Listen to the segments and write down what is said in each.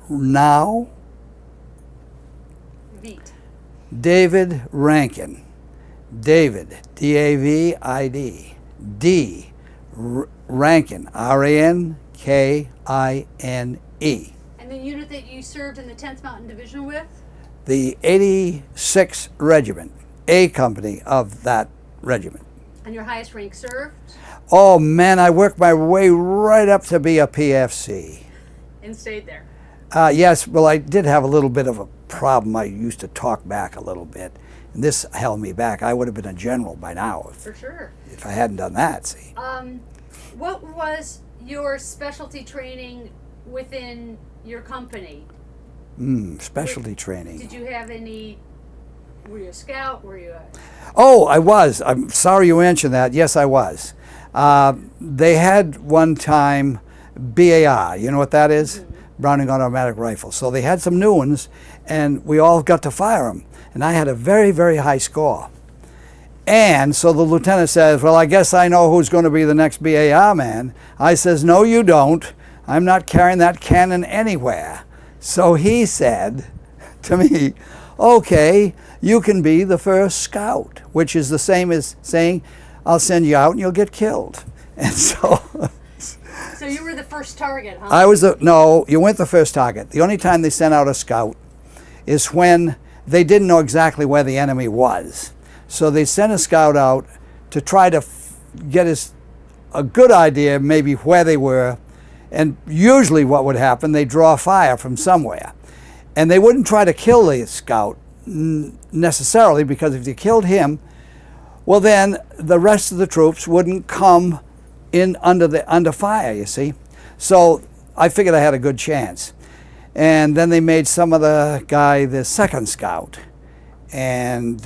now Vite. David Rankine. David, D-A-V-I-D. D. Rankine, R-A-N-K-I-N-E. And the unit that you served in the 10th Mountain Division with? The 86th Regiment, A Company of that regiment. And your highest rank served? Oh man, I worked my way right up to be a PFC. And stayed there? Yes, well I did have a little bit of a problem. I used to talk back a little bit. And this held me back. I would have been a general by now For sure. if I hadn't done that, see. What was your specialty training within your company? Specialty training. Did you have any, were you a scout, were you a... Oh, I was. I'm sorry you mentioned that. Yes, I was. They had one time BAR, you know what that is? Mm-hmm. Browning Automatic Rifle. So they had some new ones, and we all got to fire them. And I had a very, very high score. And so the lieutenant says, well, I guess I know who's going to be the next BAR man. I says, no, you don't. I'm not carrying that cannon anywhere. So he said to me, okay, you can be the first scout, which is the same as saying, I'll send you out and you'll get killed. And so... So you were the first target, huh? I was no, you weren't the first target. The only time they sent out a scout is when they didn't know exactly where the enemy was. So they sent a scout out to try to get a good idea maybe where they were. And usually what would happen, they draw fire from somewhere. And they wouldn't try to kill the scout necessarily, because if you killed him, well then the rest of the troops wouldn't come in under fire, you see. So I figured I had a good chance. And then they made some of the guy the second scout. And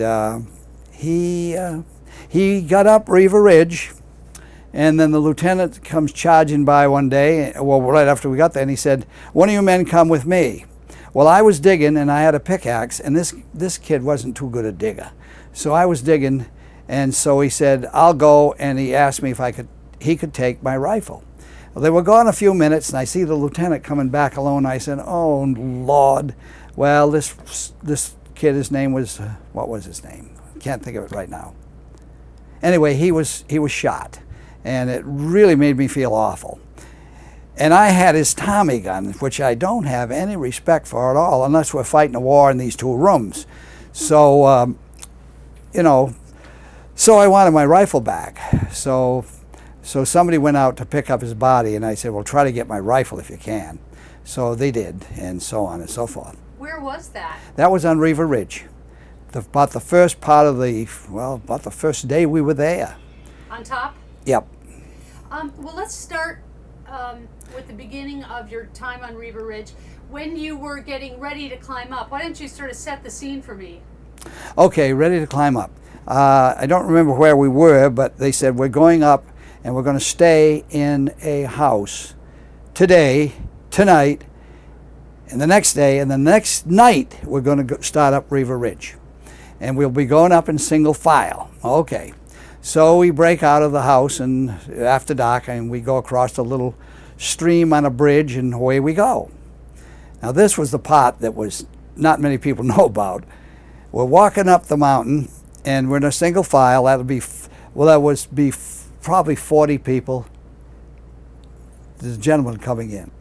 he got up Riva Ridge. And then the lieutenant comes charging by one day, well, right after we got there, and he said, one of you men come with me. Well, I was digging, and I had a pickaxe, and this kid wasn't too good a digger. So I was digging, and so he said, I'll go, and he asked me if he could take my rifle. Well, they were gone a few minutes, and I see the lieutenant coming back alone. I said, oh, Lord. Well, this kid, his name was, what was his name? I can't think of it right now. Anyway, he was shot. And it really made me feel awful. And I had his Tommy gun, which I don't have any respect for at all, unless we're fighting a war in these two rooms. So, you know, so I wanted my rifle back. So somebody went out to pick up his body, and I said, well, try to get my rifle if you can. So they did, and so on and so forth. Where was that? That was on Riva Ridge. About the first part of about the first day we were there. On top? Yep. Well, let's start with the beginning of your time on Riva Ridge. When you were getting ready to climb up, why don't you sort of set the scene for me? Okay, ready to climb up. I don't remember where we were, but they said we're going up and we're going to stay in a house today, tonight, and the next day, and the next night we're going to start up Riva Ridge. And we'll be going up in single file. Okay. So we break out of the house and after dark, and we go across a little stream on a bridge, and away we go. Now this was the part that was not many people know about. We're walking up the mountain, and we're in a single file. That would be probably 40 people. There's a gentleman coming in.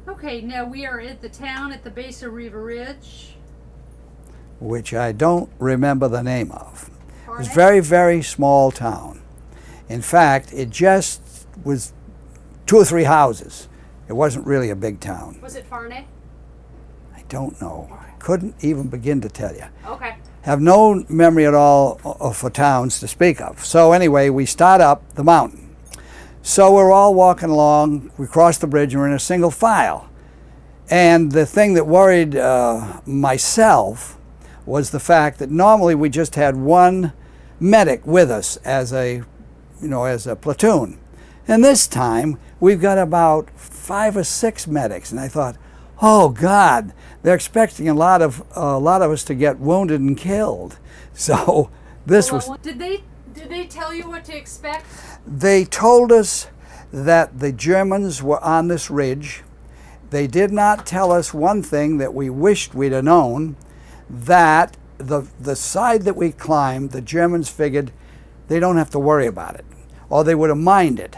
Okay, now we are at the town at the base of Riva Ridge, which I don't remember the name of. It was a very, very small town. In fact, it just was 2 or 3 houses. It wasn't really a big town. Was it Farney? I don't know. I couldn't even begin to tell you. Okay. Have no memory at all for towns to speak of. So anyway, we start up the mountain. So we're all walking along. We cross the bridge, and we're in a single file. And the thing that worried myself was the fact that normally we just had one medic with us as a platoon. And this time we've got about 5 or 6 medics, and I thought, oh God, they're expecting a lot of us to get wounded and killed. So this was. Did they tell you what to expect? They told us that the Germans were on this ridge. they did not tell us one thing that we wished we'd have known, that the side that we climbed, the Germans figured they don't have to worry about it, or they would have minded.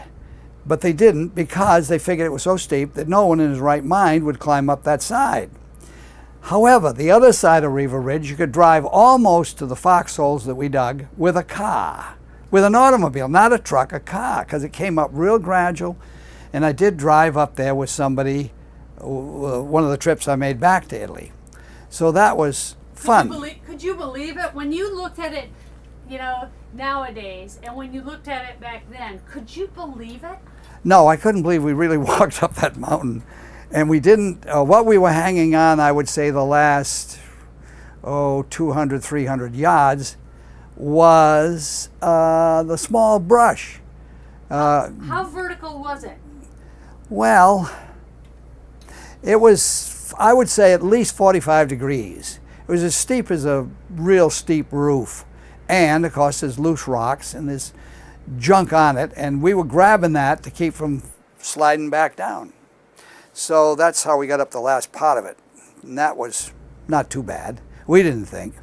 But they didn't, because they figured it was so steep that no one in his right mind would climb up that side. However, the other side of Riva Ridge, you could drive almost to the foxholes that we dug with a car, with an automobile, not a truck, a car, because it came up real gradual. And I did drive up there with somebody, one of the trips I made back to Italy. So that was fun. Could you believe it? When you looked at it, nowadays, and when you looked at it back then, could you believe it? No, I couldn't believe we really walked up that mountain. And we didn't, what we were hanging on, I would say the last, 200, 300 yards, was the small brush. How vertical was it? Well, it was, I would say, at least 45 degrees. It was as steep as a real steep roof. And, of course, there's loose rocks and there's junk on it, and we were grabbing that to keep from sliding back down. So that's how we got up the last part of it. And that was not too bad. We didn't think.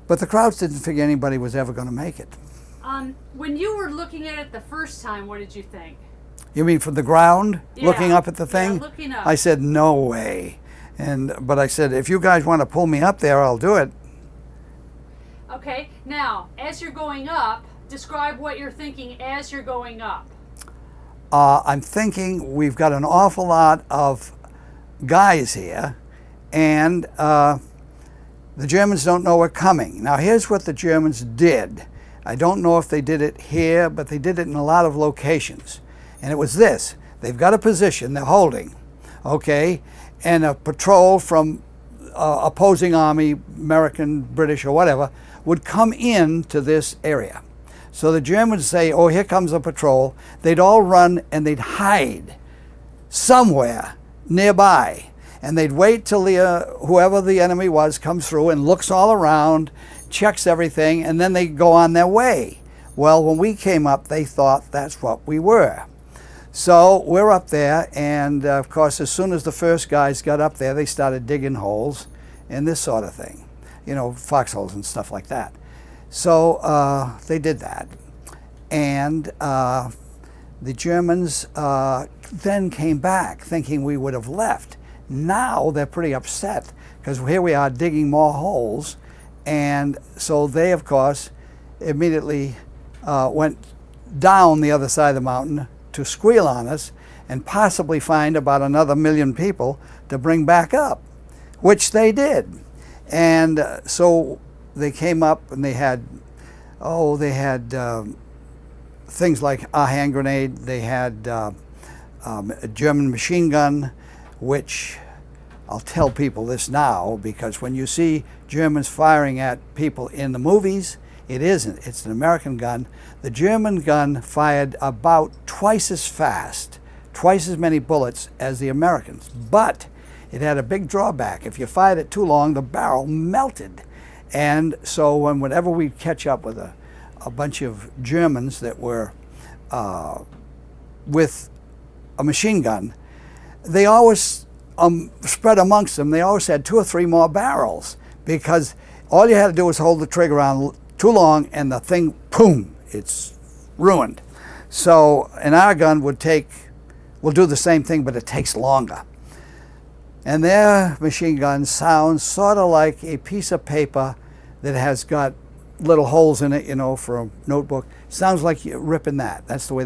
But the crowds didn't figure anybody was ever going to make it. When you were looking at it the first time, what did you think? You mean from the ground, Yeah. looking up at the thing? Yeah, looking up. I said, no way. But I said, if you guys want to pull me up there, I'll do it. Okay, now, as you're going up, describe what you're thinking as you're going up. I'm thinking we've got an awful lot of guys here, and the Germans don't know we're coming. Now, here's what the Germans did. I don't know if they did it here, but they did it in a lot of locations. And it was this. They've got a position they're holding, okay, and a patrol from opposing army, American, British, or whatever, would come in to this area. So the Germans would say, oh, here comes a patrol. They'd all run and they'd hide somewhere nearby. And they'd wait till whoever the enemy was comes through and looks all around, checks everything, and then they go on their way. Well, when we came up, they thought that's what we were. So we're up there, and of course, as soon as the first guys got up there, they started digging holes and this sort of thing. Foxholes and stuff like that. So they did that. And the Germans then came back thinking we would have left. Now they're pretty upset because here we are digging more holes. And so they, of course, immediately went down the other side of the mountain to squeal on us and possibly find about another 1 million people to bring back up, which they did. And so they came up and they had things like a hand grenade. They had a German machine gun, which I'll tell people this now, because when you see Germans firing at people in the movies, it isn't. It's an American gun. The German gun fired about twice as fast, twice as many bullets as the Americans. But it had a big drawback. If you fired it too long, the barrel melted. And so whenever we'd catch up with a bunch of Germans that were with a machine gun, they always spread amongst them. They always had 2 or 3 more barrels, because all you had to do was hold the trigger on too long and the thing, boom, it's ruined. So, and our gun will do the same thing, but it takes longer. And their machine gun sounds sort of like a piece of paper that has got little holes in it, for a notebook. Sounds like you're ripping that. That's the way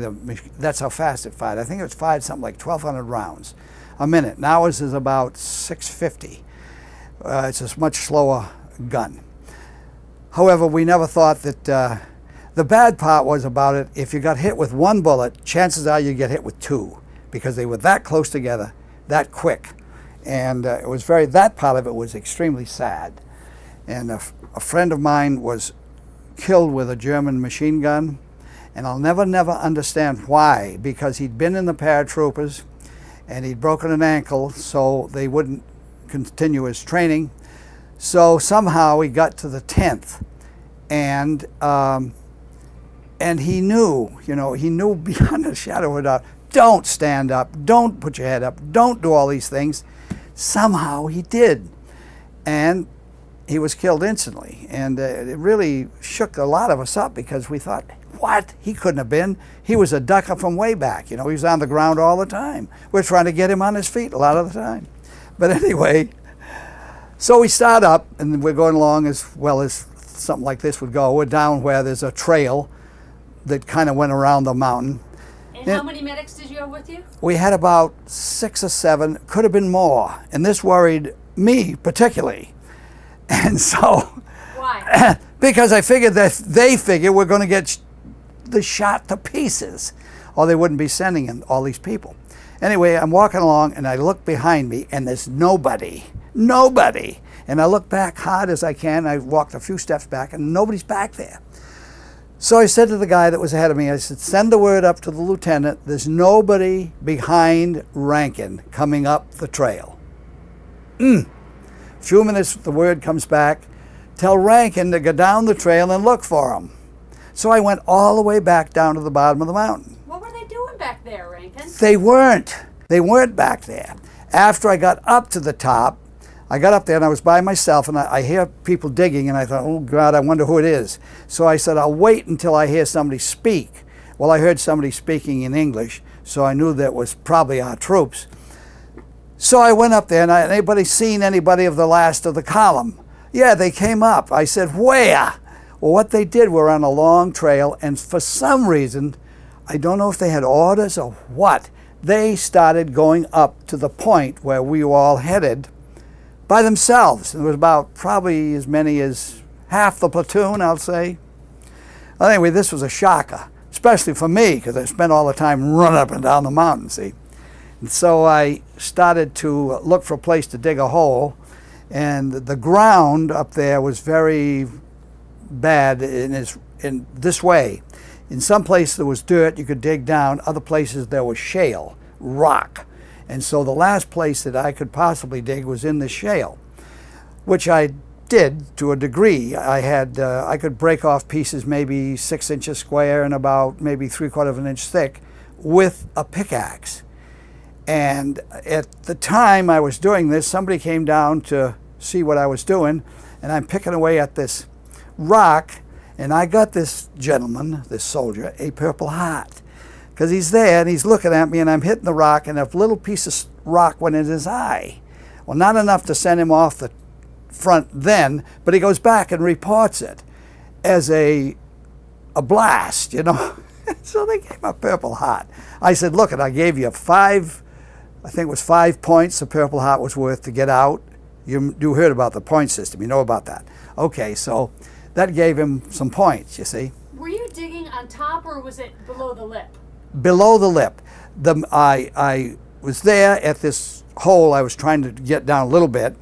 that's how fast it fired. I think it fired something like 1,200 rounds a minute. Now ours is about 650. It's a much slower gun. However, we never thought that the bad part was about it, if you got hit with 1 bullet, chances are you get hit with 2, because they were that close together, that quick. And it was that part of it was extremely sad. And a friend of mine was killed with a German machine gun, and I'll never understand why, because he'd been in the paratroopers and he'd broken an ankle, so they wouldn't continue his training. So somehow he got to the 10th, and And he knew, he knew beyond a shadow of a doubt, don't stand up, don't put your head up, don't do all these things. Somehow he did. And he was killed instantly. And it really shook a lot of us up because we thought, what? He couldn't have been. He was a ducker from way back. He was on the ground all the time. We're trying to get him on his feet a lot of the time. But anyway, so we start up and we're going along as well as something like this would go. We're down where there's a trail that kind of went around the mountain. And how many medics did you have with you? We had about 6 or 7, could have been more. And this worried me particularly. And so, why? Because I figured that they figured we're going to get the shot to pieces, or they wouldn't be sending in all these people. Anyway, I'm walking along and I look behind me and there's nobody. And I look back hard as I can. I walked a few steps back and nobody's back there. So I said to the guy that was ahead of me, I said, send the word up to the lieutenant, there's nobody behind Rankine coming up the trail. A few minutes, the word comes back, tell Rankine to go down the trail and look for him. So I went all the way back down to the bottom of the mountain. What were they doing back there, Rankine? They weren't back there. After I got up to the top, I got up there and I was by myself and I hear people digging and I thought, oh God, I wonder who it is. So I said, I'll wait until I hear somebody speak. Well, I heard somebody speaking in English, so I knew that was probably our troops. So I went up there and anybody seen anybody of the last of the column? Yeah, they came up. I said, where? Well, what they did were on a long trail, and for some reason, I don't know if they had orders or what, they started going up to the point where we were all headed by themselves. There was about probably as many as half the platoon, I'll say. Well, anyway, this was a shocker, especially for me, because I spent all the time running up and down the mountain, see. And so I started to look for a place to dig a hole, and the ground up there was very bad in this way. In some places there was dirt, you could dig down. Other places there was shale, rock. And so the last place that I could possibly dig was in the shale, which I did to a degree. I could break off pieces maybe 6 inches square and about maybe 3/4 of an inch thick with a pickaxe. And at the time I was doing this, somebody came down to see what I was doing, and I'm picking away at this rock, and I got this gentleman, this soldier, a Purple Heart, because he's there and he's looking at me and I'm hitting the rock, and a little piece of rock went in his eye. Well, not enough to send him off the front then, but he goes back and reports it as a blast, So they gave him a Purple Heart. I said, look, I gave you 5, I think it was 5 points the Purple Heart was worth to get out. You heard about the point system, you know about that. Okay, so that gave him some points, you see. Were you digging on top or was it below the lip? Below the lip. I was there at this hole. I was trying to get down a little bit.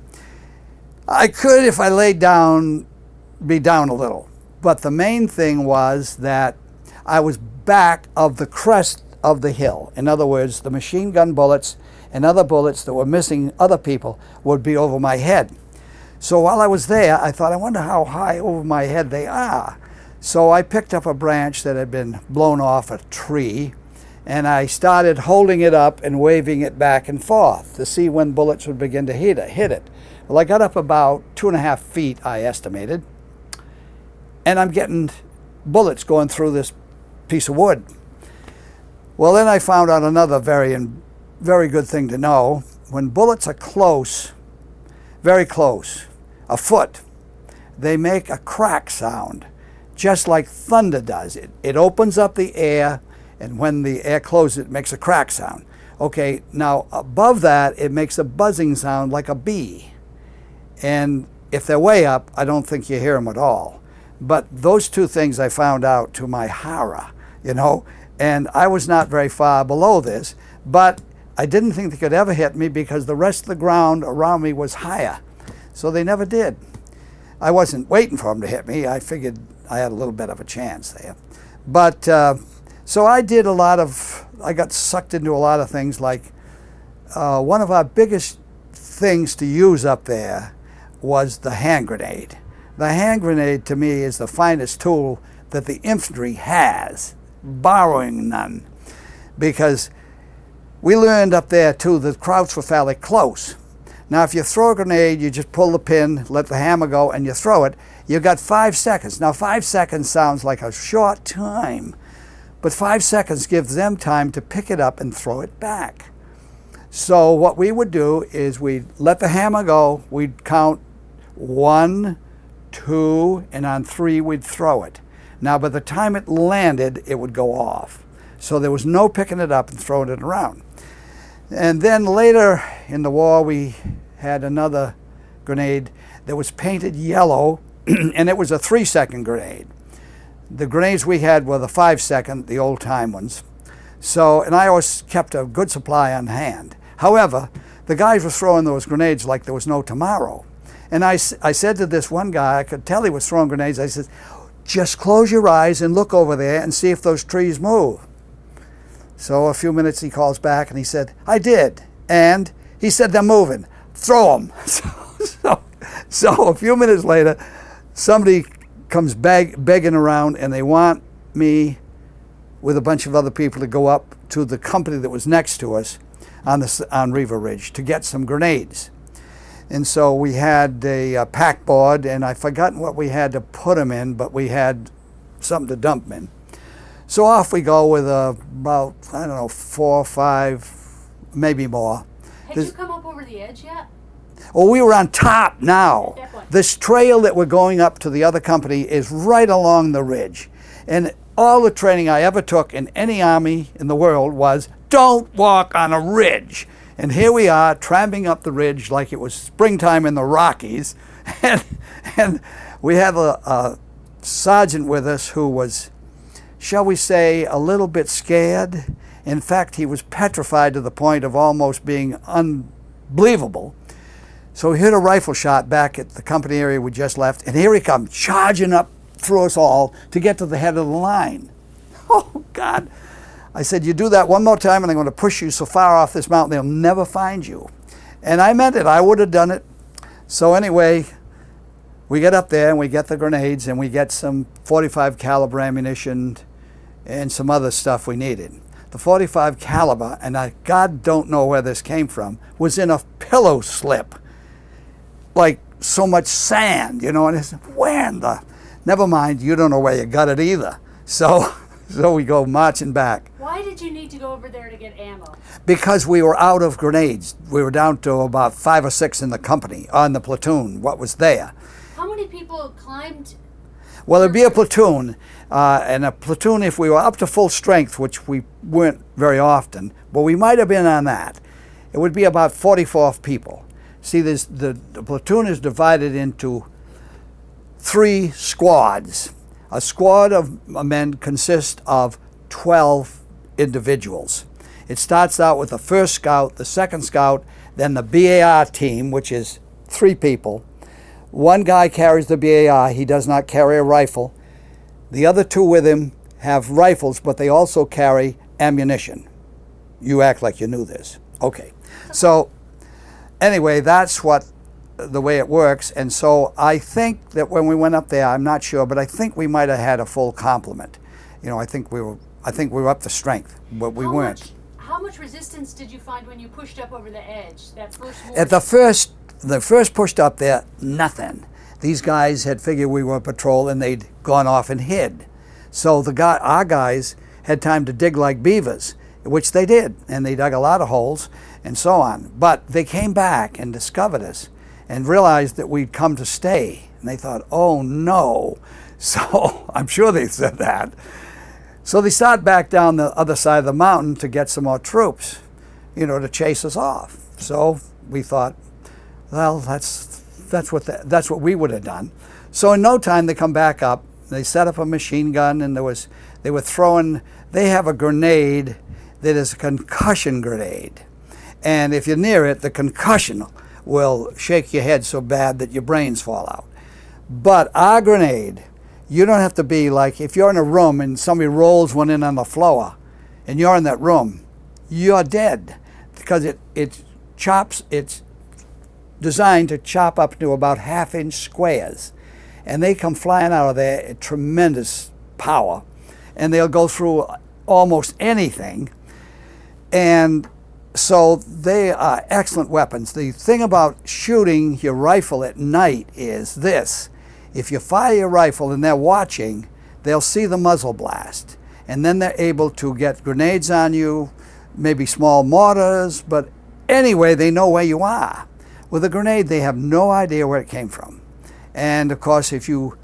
I could, if I laid down, be down a little. But the main thing was that I was back of the crest of the hill. In other words, the machine gun bullets and other bullets that were missing other people would be over my head. So while I was there, I thought, I wonder how high over my head they are. So I picked up a branch that had been blown off a tree, and I started holding it up and waving it back and forth to see when bullets would begin to hit it. Well, I got up about 2.5 feet, I estimated, and I'm getting bullets going through this piece of wood. Well, then I found out another very good thing to know. When bullets are close, very close, a foot, they make a crack sound, just like thunder does. It opens up the air, and when the air closes, it makes a crack sound. Okay, now above that, it makes a buzzing sound like a bee. And if they're way up, I don't think you hear them at all. But those two things I found out to my horror, and I was not very far below this, but I didn't think they could ever hit me because the rest of the ground around me was higher. So they never did. I wasn't waiting for them to hit me. I figured I had a little bit of a chance there. But so I got sucked into a lot of things, like one of our biggest things to use up there was the hand grenade. The hand grenade to me is the finest tool that the infantry has, borrowing none, because we learned up there too that crowds were fairly close. Now if you throw a grenade, you just pull the pin, let the hammer go, and you throw it. You got 5 seconds. Now 5 seconds sounds like a short time, but 5 seconds gives them time to pick it up and throw it back. So what we would do is we'd let the hammer go, we'd count 1, 2, and on 3 we'd throw it. Now by the time it landed, it would go off. So there was no picking it up and throwing it around. And then later in the war, we had another grenade that was painted yellow, and it was a 3-second grenade. The grenades we had were the 5-second, the old-time ones. So, and I always kept a good supply on hand. However, the guys were throwing those grenades like there was no tomorrow. And I said to this one guy, I could tell he was throwing grenades, I said, just close your eyes and look over there and see if those trees move. So a few minutes he calls back and he said, I did. And he said, they're moving. Throw them. So a few minutes later, somebody comes begging around and they want me with a bunch of other people to go up to the company that was next to us on Riva Ridge to get some grenades. And so we had a pack board, and I've forgotten what we had to put them in, but we had something to dump them in. So off we go with about, I don't know, 4 or 5, maybe more. Had you come up over the edge yet? Well, we were on top now. At that point. This trail that we're going up to the other company is right along the ridge. And all the training I ever took in any army in the world was, don't walk on a ridge. And here we are, tramping up the ridge like it was springtime in the Rockies. And we had a sergeant with us who was, shall we say, a little bit scared. In fact, he was petrified to the point of almost being unbelievable. So he hit a rifle shot back at the company area we just left, and here he comes, charging up through us all to get to the head of the line. Oh, God. I said, you do that one more time and I'm going to push you so far off this mountain they'll never find you. And I meant it. I would have done it. So anyway, we get up there and we get the grenades and we get some 45 caliber ammunition and some other stuff we needed. The 45 caliber, and God don't know where this came from, was in a pillow slip. Like so much sand, you know, and I said, where in the, never mind, you don't know where you got it either. So we go marching back. Why did you need to go over there to get ammo? Because we were out of grenades. We were down to about 5 or 6 in the company, on the platoon, what was there. How many people climbed? Well, it'd be a platoon, and a platoon, if we were up to full strength, which we weren't very often, but we might have been on that, it would be about 44 people. See, the platoon is divided into 3 squads. A squad of men consists of 12 individuals. It starts out with the first scout, the second scout, then the BAR team, which is 3 people. One guy carries the BAR. He does not carry a rifle. The other 2 with him have rifles, but they also carry ammunition. You act like you knew this. Okay. So anyway, that's the way it works. And so I think that when we went up there, I'm not sure, but I think we might have had a full complement. You know, I think we were up to strength, but we weren't. How much resistance did you find when you pushed up over the edge, that first morning? At the first pushed up there, nothing. These guys had figured we were patrol and they'd gone off and hid. So our guys had time to dig like beavers, which they did, and they dug a lot of holes and so on. But they came back and discovered us and realized that we'd come to stay. And they thought, oh no. So I'm sure they said that. So they started back down the other side of the mountain to get some more troops, you know, to chase us off. So we thought, well, that's what we would have done. So in no time they come back up. They set up a machine gun, and they have a grenade that is a concussion grenade. And if you're near it, the concussion will shake your head so bad that your brains fall out. But our grenade, you don't have to be like, if you're in a room and somebody rolls one in on the floor and you're in that room, you're dead, because it's designed to chop up to about 1/2-inch squares. And they come flying out of there at tremendous power, and they'll go through almost anything. And so they are excellent weapons. The thing about shooting your rifle at night is this: if you fire your rifle and they're watching, they'll see the muzzle blast, and then they're able to get grenades on you, maybe small mortars, but anyway, they know where you are. With a grenade, they have no idea where it came from. And of course, if you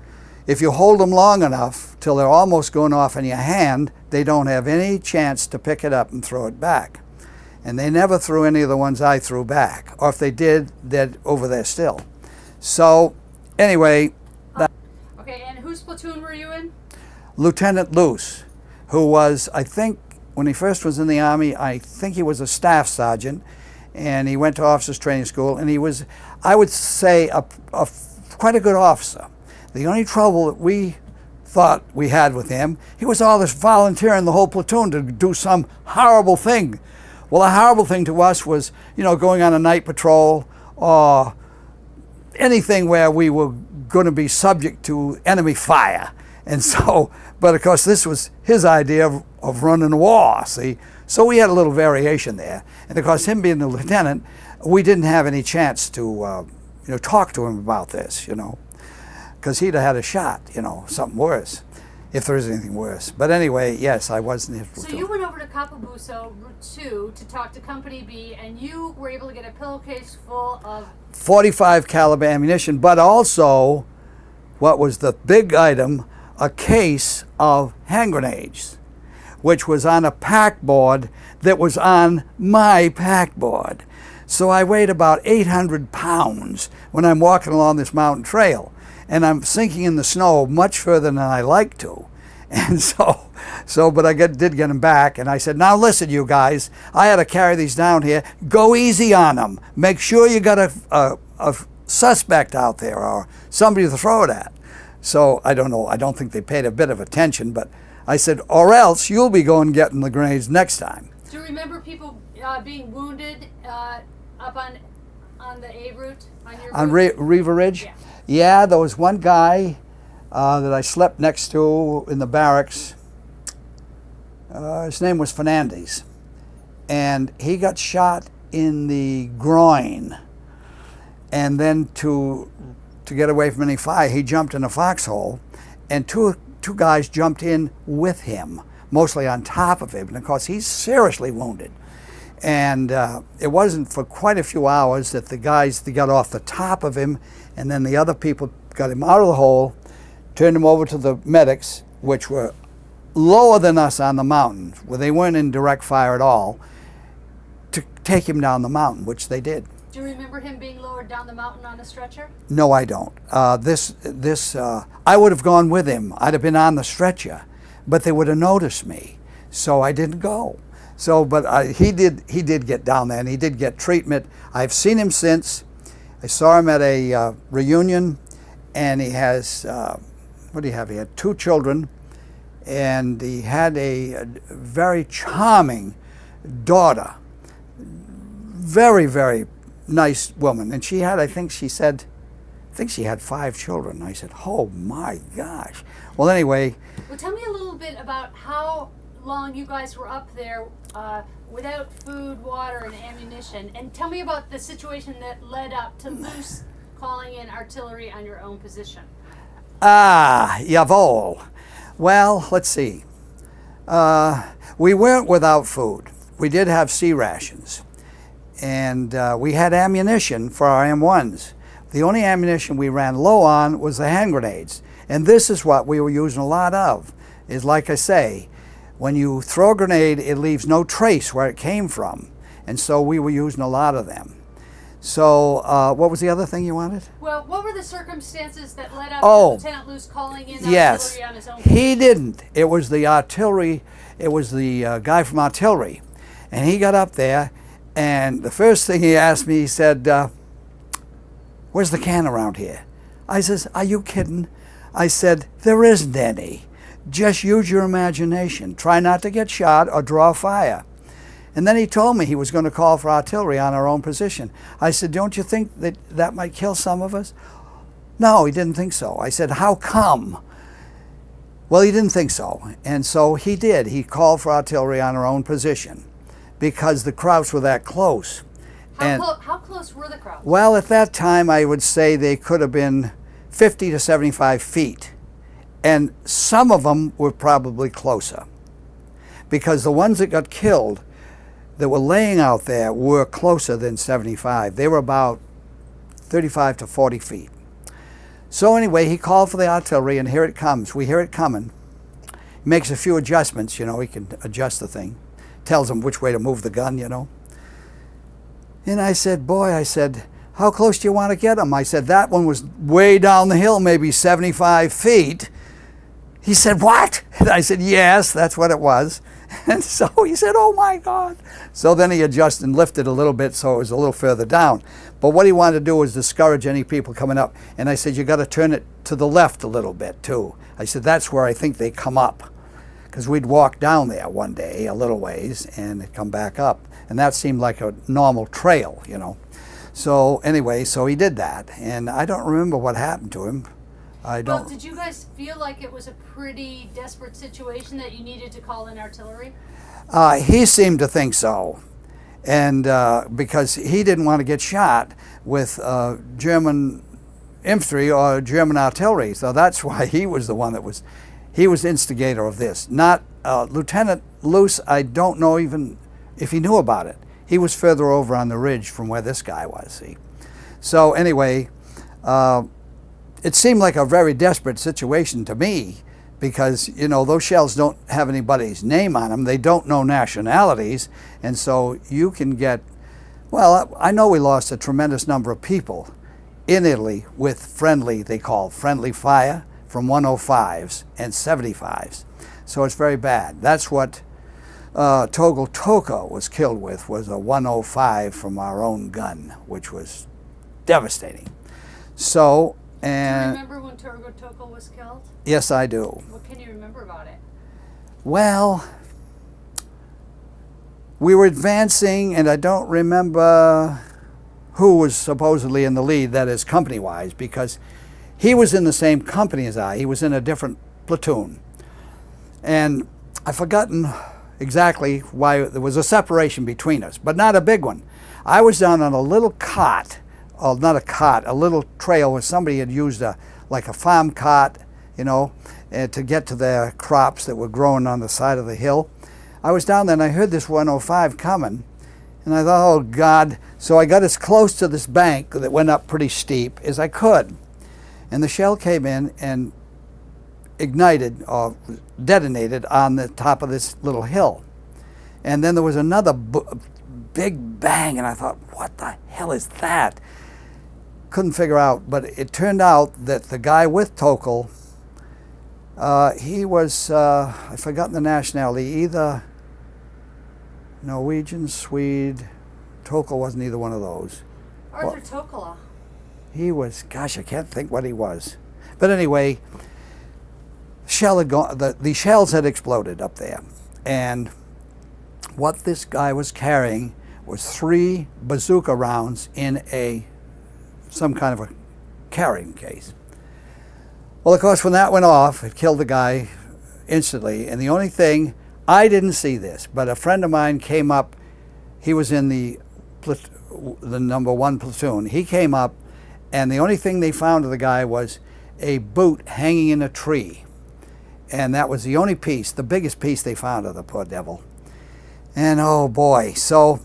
hold them long enough till they're almost going off in your hand, they don't have any chance to pick it up and throw it back. And they never threw any of the ones I threw back. Or if they did, they're over there still. So anyway. Okay, and whose platoon were you in? Lieutenant Luce, who was, I think, when he first was in the Army, I think he was a staff sergeant, and he went to officers training school, and he was, I would say, quite a good officer. The only trouble that we thought we had with him, he was always volunteering the whole platoon to do some horrible thing. Well, a horrible thing to us was, going on a night patrol or anything where we were going to be subject to enemy fire. And so, but of course, this was his idea of running a war, see? So we had a little variation there. And of course, him being the lieutenant, we didn't have any chance to, talk to him about this, because he'd have had a shot, something worse, if there is anything worse. But anyway, yes, I was in his platoon. So you went over to Capabuso, Route 2, to talk to Company B, and you were able to get a pillowcase full of 45 caliber ammunition, but also, what was the big item, a case of hand grenades, which was on a pack board that was on my pack board. So I weighed about 800 pounds when I'm walking along this mountain trail, and I'm sinking in the snow much further than I like to. And but I did get them back, and I said, now listen, you guys, I had to carry these down here. Go easy on them. Make sure you got a suspect out there or somebody to throw it at. So I don't know, I don't think they paid a bit of attention, but I said, or else you'll be going getting the grenades next time. Do you remember people being wounded up on the A route? On Riva Ridge? Yeah. Yeah, there was one guy that I slept next to in the barracks. His name was Fernandez. And he got shot in the groin. And then to get away from any fire, he jumped in a foxhole, and two guys jumped in with him, mostly on top of him, and of course he's seriously wounded. And it wasn't for quite a few hours that the guys got off the top of him, and then the other people got him out of the hole, turned him over to the medics, which were lower than us on the mountain, where they weren't in direct fire at all, to take him down the mountain, which they did. Do you remember him being lowered down the mountain on a stretcher? No, I don't. I would have gone with him. I'd have been on the stretcher, but they would have noticed me, so I didn't go. So, but he did get down there, and he did get treatment. I've seen him since. I saw him at a reunion, and he has, what do you have? He had 2 children, and he had a very charming daughter. Very, very nice woman. And she had, I think she had 5 children. I said, oh my gosh. Well, anyway. Well, tell me a little bit about how long you guys were up there without food, water, and ammunition. And tell me about the situation that led up to Luce calling in artillery on your own position. Jawohl. Well, let's see. We weren't without food. We did have sea rations. And we had ammunition for our M1s. The only ammunition we ran low on was the hand grenades. And this is what we were using a lot of, is like I say, when you throw a grenade, it leaves no trace where it came from. And so we were using a lot of them. So what was the other thing you wanted? Well, what were the circumstances that led up to Lieutenant Luce calling in artillery on his own? He didn't. It was the artillery, it was the guy from artillery. And he got up there, and the first thing he asked me, he said, where's the can around here? I says, are you kidding? I said, there isn't any. Just use your imagination. Try not to get shot or draw fire. And then he told me he was going to call for artillery on our own position. I said, don't you think that might kill some of us? No, he didn't think so. I said, how come? Well, he didn't think so, and so he did. He called for artillery on our own position because the Krauts were that close. How close were the Krauts? Well, at that time, I would say they could have been 50 to 75 feet, and some of them were probably closer, because the ones that got killed that were laying out there were closer than 75. They were about 35 to 40 feet. So anyway, he called for the artillery, and here it comes. We hear it coming. He makes a few adjustments, you know, he can adjust the thing. Tells them which way to move the gun, you know. And I said, boy, I said, how close do you want to get them? I said, that one was way down the hill, maybe 75 feet. He said, what? And I said, yes, that's what it was. And so he said, oh my God. So then he adjusted and lifted a little bit so it was a little further down. But what he wanted to do was discourage any people coming up. And I said, you got to turn it to the left a little bit too. I said, that's where I think they come up. Because we'd walk down there one day a little ways and come back up. And that seemed like a normal trail, you know. So anyway, so he did that. And I don't remember what happened to him. I don't. Well, did you guys feel like it was a pretty desperate situation that you needed to call in artillery? He seemed to think so, and because he didn't want to get shot with German infantry or German artillery, so that's why he was the one that was. He was the instigator of this. Not Lieutenant Luce. I don't know even if he knew about it. He was further over on the ridge from where this guy was. See, so anyway. It seemed like a very desperate situation to me because, you know, those shells don't have anybody's name on them. They don't know nationalities. And so you can get, well, I know we lost a tremendous number of people in Italy with friendly, they call friendly fire from 105s and 75s. So it's very bad. That's what Togel Toko was killed with, was a 105 from our own gun, which was devastating. So, and do you remember when Torgo Toko was killed? Yes, I do. What can you remember about it? Well, we were advancing, and I don't remember who was supposedly in the lead, that is company-wise, because he was in the same company as I. He was in a different platoon. And I've forgotten exactly why there was a separation between us, but not a big one. I was down on a little cot. Oh, not a cot, a little trail where somebody had used like a farm cart, you know, to get to their crops that were growing on the side of the hill. I was down there and I heard this 105 coming, and I thought, oh God. So I got as close to this bank that went up pretty steep as I could. And the shell came in and ignited or detonated on the top of this little hill. And then there was another big bang, and I thought, what the hell is that? Couldn't figure out, but it turned out that the guy with Tokal, he was, I've forgotten the nationality, either Norwegian, Swede. Tokal wasn't either one of those. Arthur Tokala. He was, gosh, I can't think what he was. But anyway, shell had gone, the shells had exploded up there. And what this guy was carrying was 3 bazooka rounds in some kind of a carrying case. Well, of course, when that went off, it killed the guy instantly. And the only thing, I didn't see this, but a friend of mine came up. He was in the number 1 platoon. He came up, and the only thing they found of the guy was a boot hanging in a tree. And that was the only piece, the biggest piece they found of the poor devil. And oh boy, so,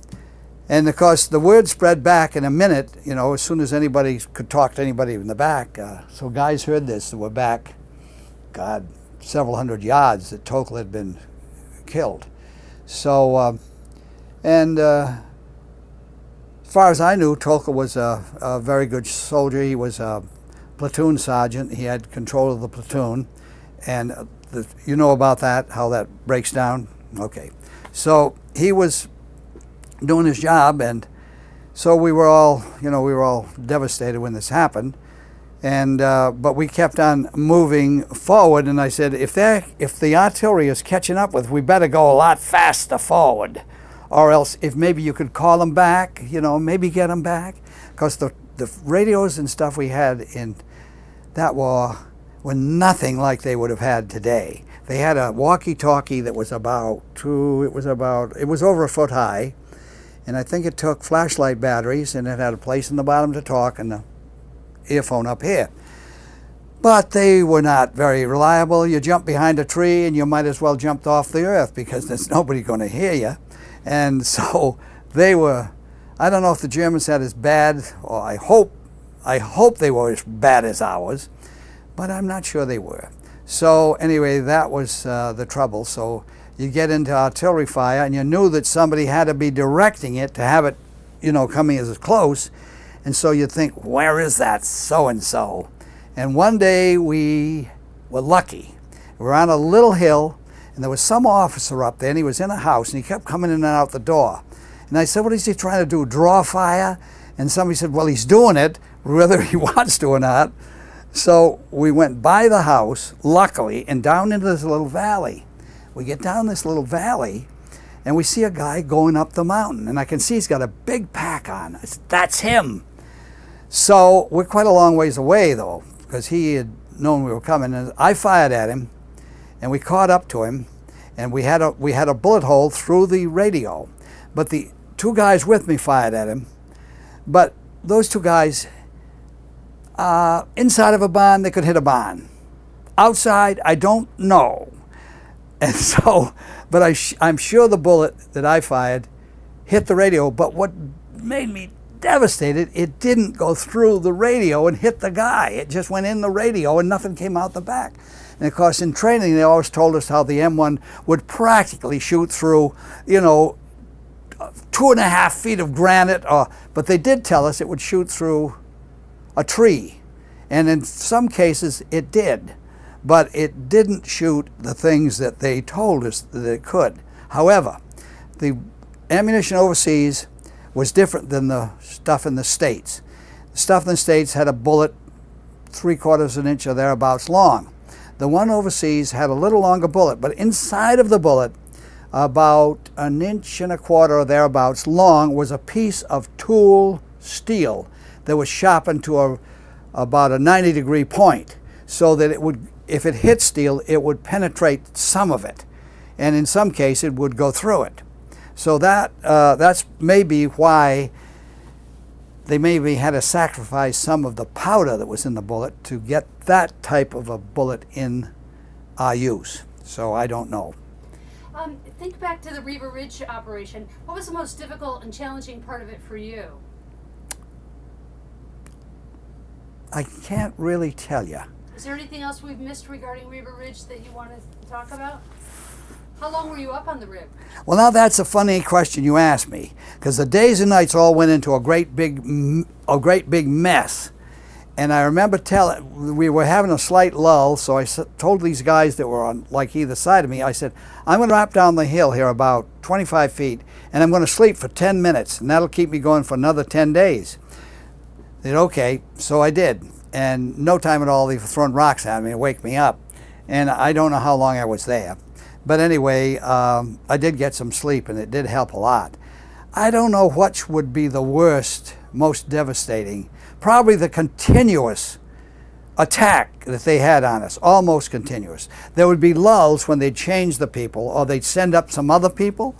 and of course the word spread back in a minute, you know, as soon as anybody could talk to anybody in the back. So guys heard this that were back, God, several hundred yards that Tokal had been killed. So, as far as I knew, Tokal was a very good soldier. He was a platoon sergeant. He had control of the platoon. And you know about that, how that breaks down? Okay. So he was doing his job, and so we were all, you know, we were all devastated when this happened. And but we kept on moving forward, and I said, if the artillery is catching up with, we better go a lot faster forward, or else if maybe you could call them back, you know, maybe get them back, because the radios and stuff we had in that war were nothing like they would have had today. They had a walkie-talkie that was it was over a foot high, and I think it took flashlight batteries, and it had a place in the bottom to talk and the earphone up here. But they were not very reliable. You jump behind a tree and you might as well jump off the earth because there's nobody going to hear you. And so they were, I don't know if the Germans had as bad, or I hope they were as bad as ours, but I'm not sure they were. So anyway, that was the trouble. So you get into artillery fire, and you knew that somebody had to be directing it to have it, coming as close. And so you'd think, where is that so-and-so? And one day we were lucky. We were on a little hill, and there was some officer up there, and he was in a house, and he kept coming in and out the door. And I said, what is he trying to do, draw fire? And somebody said, well, he's doing it, whether he wants to or not. So we went by the house, luckily, and down into this little valley. We get down this little valley, and we see a guy going up the mountain. And I can see he's got a big pack on. I said, that's him. So we're quite a long ways away, though, because he had known we were coming. And I fired at him, and we caught up to him, and we had a bullet hole through the radio. But the two guys with me fired at him. But those two guys, inside of a barn, they could hit a barn. Outside, I don't know. And so, but I'm sure the bullet that I fired hit the radio. But what made me devastated, it didn't go through the radio and hit the guy. It just went in the radio and nothing came out the back. And of course, in training, they always told us how the M1 would practically shoot through, 2.5 feet of granite, but they did tell us it would shoot through a tree. And in some cases, it did. But it didn't shoot the things that they told us that it could. However, the ammunition overseas was different than the stuff in the States. The stuff in the States had a bullet 3/4 of an inch or thereabouts long. The one overseas had a little longer bullet, but inside of the bullet, about 1.25 inches or thereabouts long, was a piece of tool steel that was sharpened to about a 90-degree point, so that it would, if it hit steel, it would penetrate some of it, and in some case it would go through it. So that's maybe why they maybe had to sacrifice some of the powder that was in the bullet to get that type of a bullet in our use. So I don't know. Think back to the Riva Ridge operation. What was the most difficult and challenging part of it for you? I can't really tell you. Is there anything else we've missed regarding Riva Ridge that you want to talk about? How long were you up on the rib? Well, now that's a funny question you asked me, because the days and nights all went into a great big mess. And I remember we were having a slight lull, so I told these guys that were on like either side of me, I said, I'm going to drop down the hill here about 25 feet, and I'm going to sleep for 10 minutes, and that'll keep me going for another 10 days. They said, okay, so I did. And no time at all, they were throwing rocks at me to wake me up. And I don't know how long I was there. But anyway, I did get some sleep, and it did help a lot. I don't know which would be the worst, most devastating. Probably the continuous attack that they had on us, almost continuous. There would be lulls when they'd change the people, or they'd send up some other people,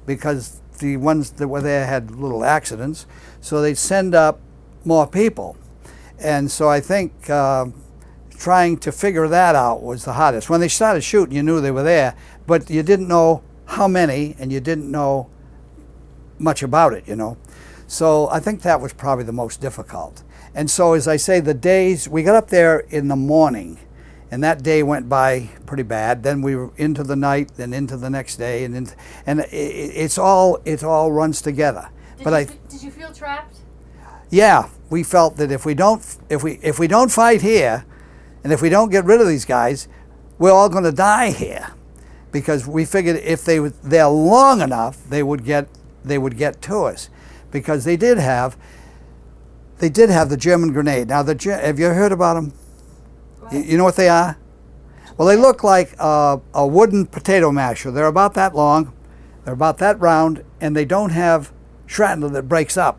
because the ones that were there had little accidents. So they'd send up more people. And so I think trying to figure that out was the hardest. When they started shooting, you knew they were there, but you didn't know how many, and you didn't know much about it, So I think that was probably the most difficult. And so, as I say, the days, we got up there in the morning, and that day went by pretty bad. Then we were into the night, then into the next day, and it all runs together. Did you feel trapped? Yeah, we felt that if we don't fight here, and if we don't get rid of these guys, we're all going to die here, because we figured if they were there long enough, they would get to us, because they did have the German grenade. Now, have you heard about them? You know what they are? Well, they look like a wooden potato masher. They're about that long, they're about that round, and they don't have shrapnel that breaks up.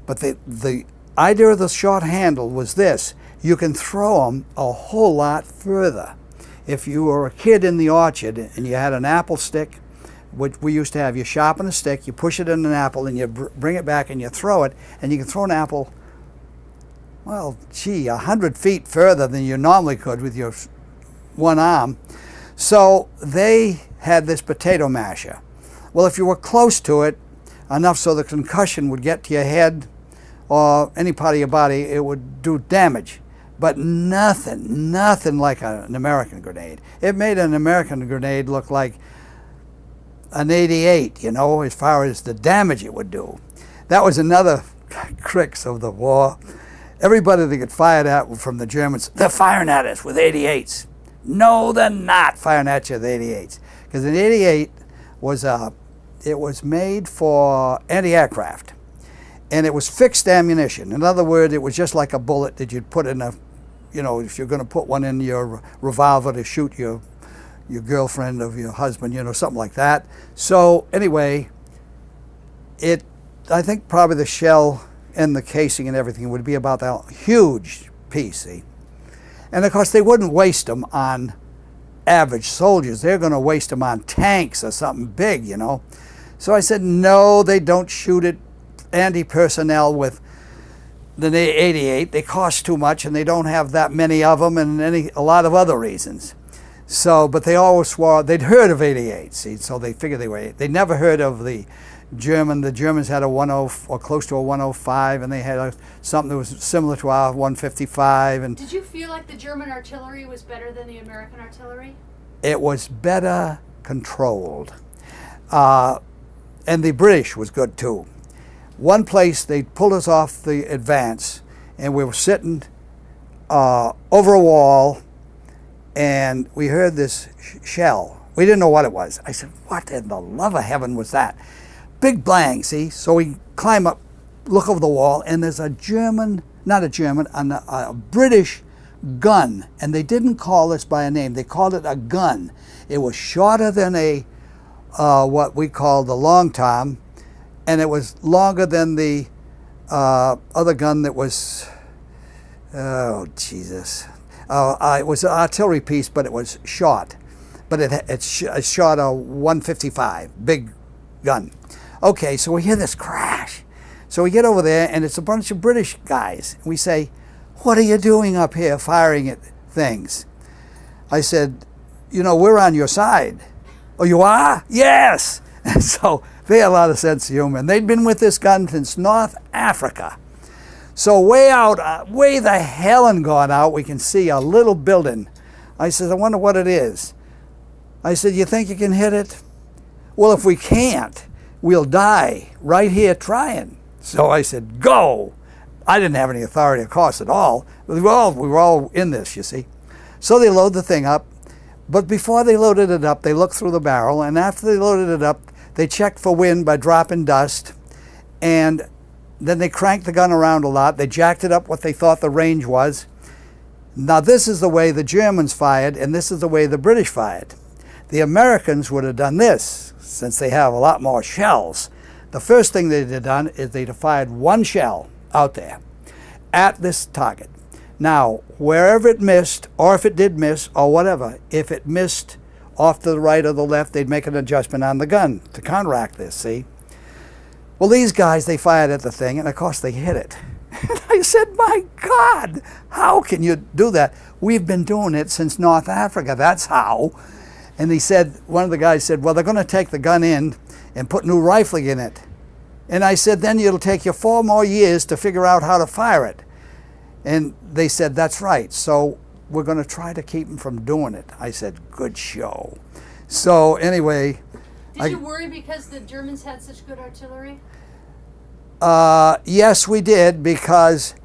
But the idea of the short handle was this: you can throw them a whole lot further. If you were a kid in the orchard and you had an apple stick, which we used to have, you sharpen a stick, you push it in an apple, and you bring it back and you throw it, and you can throw an apple, well, gee, 100 feet further than you normally could with your one arm. So they had this potato masher. Well, if you were close to it, enough so the concussion would get to your head or any part of your body, it would do damage. But nothing like an American grenade. It made an American grenade look like an 88, you know, as far as the damage it would do. That was another crux of the war. Everybody that got fired at from the Germans, they're firing at us with 88s. No, they're not firing at you with 88s. Because an 88 was it was made for anti-aircraft. And it was fixed ammunition. In other words, it was just like a bullet that you'd put in a, you know, if you're going to put one in your revolver to shoot your girlfriend or your husband, you know, something like that. So anyway, I think probably the shell and the casing and everything would be about that huge piece, see? And of course, they wouldn't waste them on average soldiers. They're going to waste them on tanks or something big, you know. So I said, no, they don't shoot at anti-personnel with the 88. They cost too much, and they don't have that many of them, and a lot of other reasons. So, but they always swore they'd heard of 88. See, so they figured they never heard of the German. The Germans had a 10 or close to a 105, and they had something that was similar to our 155. And did you feel like the German artillery was better than the American artillery? It was better controlled, and the British was good too. One place they pulled us off the advance, and we were sitting over a wall, and we heard this shell. We didn't know what it was. I said, what in the love of heaven was that? Big blang, see? So we climb up, look over the wall, and there's a British gun. And they didn't call this by a name. They called it a gun. It was shorter than what we call the long tom, and it was longer than the other gun that was, oh, Jesus. It was an artillery piece, but it was short. But it shot a 155, big gun. Okay, so we hear this crash. So we get over there, and it's a bunch of British guys. We say, what are you doing up here firing at things? I said, you know, we're on your side. Oh, you are? Yes! And so they had a lot of sense of humor. And they'd been with this gun since North Africa. So way out, way the hell and gone out, we can see a little building. I said, I wonder what it is. I said, you think you can hit it? Well, if we can't, we'll die right here trying. So I said, go. I didn't have any authority, of course, at all. We were all in this, you see. So they load the thing up. But before they loaded it up, they looked through the barrel. And after they loaded it up, they checked for wind by dropping dust. And then they cranked the gun around a lot. They jacked it up what they thought the range was. Now this is the way the Germans fired, and this is the way the British fired. The Americans would have done this, since they have a lot more shells. The first thing they'd have done is they'd have fired one shell out there at this target. Now, wherever it missed, or if it did miss, or whatever, if it missed off to the right or the left, they'd make an adjustment on the gun to counteract this, see? Well, these guys, they fired at the thing, and of course they hit it. And I said, my God, how can you do that? We've been doing it since North Africa, that's how. And he said, one of the guys said, well, they're going to take the gun in and put new rifling in it. And I said, then it'll take you 4 more years to figure out how to fire it. And they said, that's right. So we're going to try to keep them from doing it. I said, good show. So anyway. Did you worry because the Germans had such good artillery? Yes, we did, because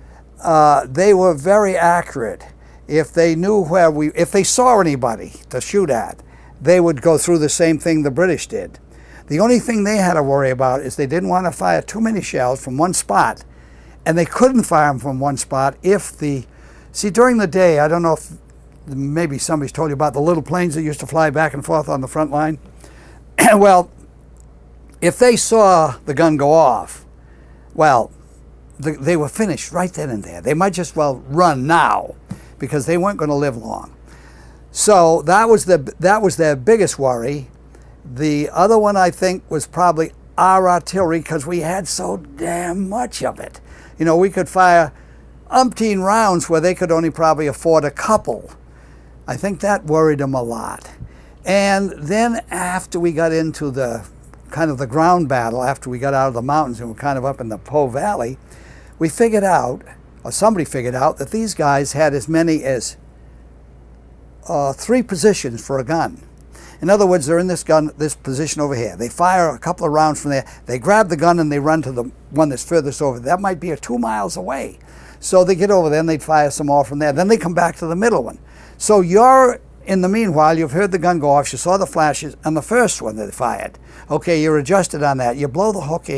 they were very accurate. If they knew if they saw anybody to shoot at, they would go through the same thing the British did. The only thing they had to worry about is they didn't want to fire too many shells from one spot, and they couldn't fire them from one spot see, during the day, I don't know if maybe somebody's told you about the little planes that used to fly back and forth on the front line. Well, if they saw the gun go off, well, they were finished right then and there. They might just well run now because they weren't going to live long. So that was their biggest worry. The other one, I think, was probably our artillery, because we had so damn much of it. You know, we could fire umpteen rounds where they could only probably afford a couple. I think that worried them a lot. And then after we got into the kind of the ground battle, after we got out of the mountains and we're kind of up in the Po Valley, we figured out, or somebody figured out, that these guys had as many as 3 positions for a gun. In other words, they're in this position over here. They fire a couple of rounds from there. They grab the gun and they run to the one that's furthest over. That might be 2 miles away. So they get over there and they'd fire some more from there. Then they come back to the middle one. So in the meanwhile, you've heard the gun go off. You saw the flashes on the first one that they fired. Okay, you're adjusted on that. You blow the hook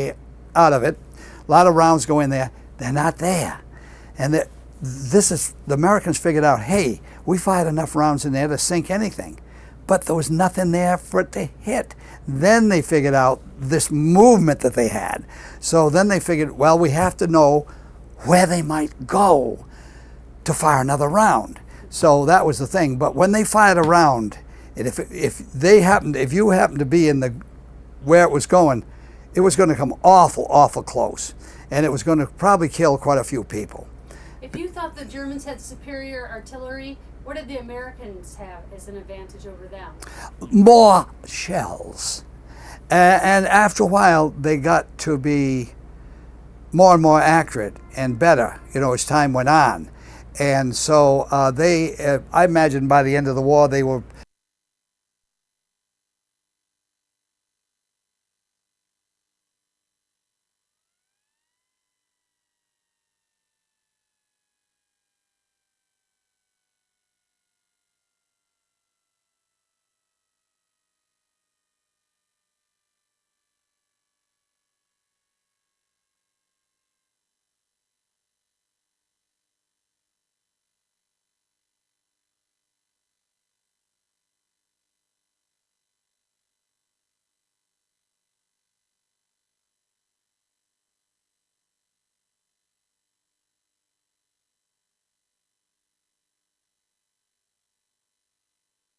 out of it. A lot of rounds go in there. They're not there. And the Americans figured out, hey, we fired enough rounds in there to sink anything. But there was nothing there for it to hit. Then they figured out this movement that they had. So then they figured, well, we have to know where they might go to fire another round. So that was the thing. But when they fired a round, and if you happened to be in where it was going to come awful, awful close. And it was going to probably kill quite a few people. If you thought the Germans had superior artillery, what did the Americans have as an advantage over them? More shells. And after a while, they got to be more and more accurate and better, as time went on. And so I imagine by the end of the war, they were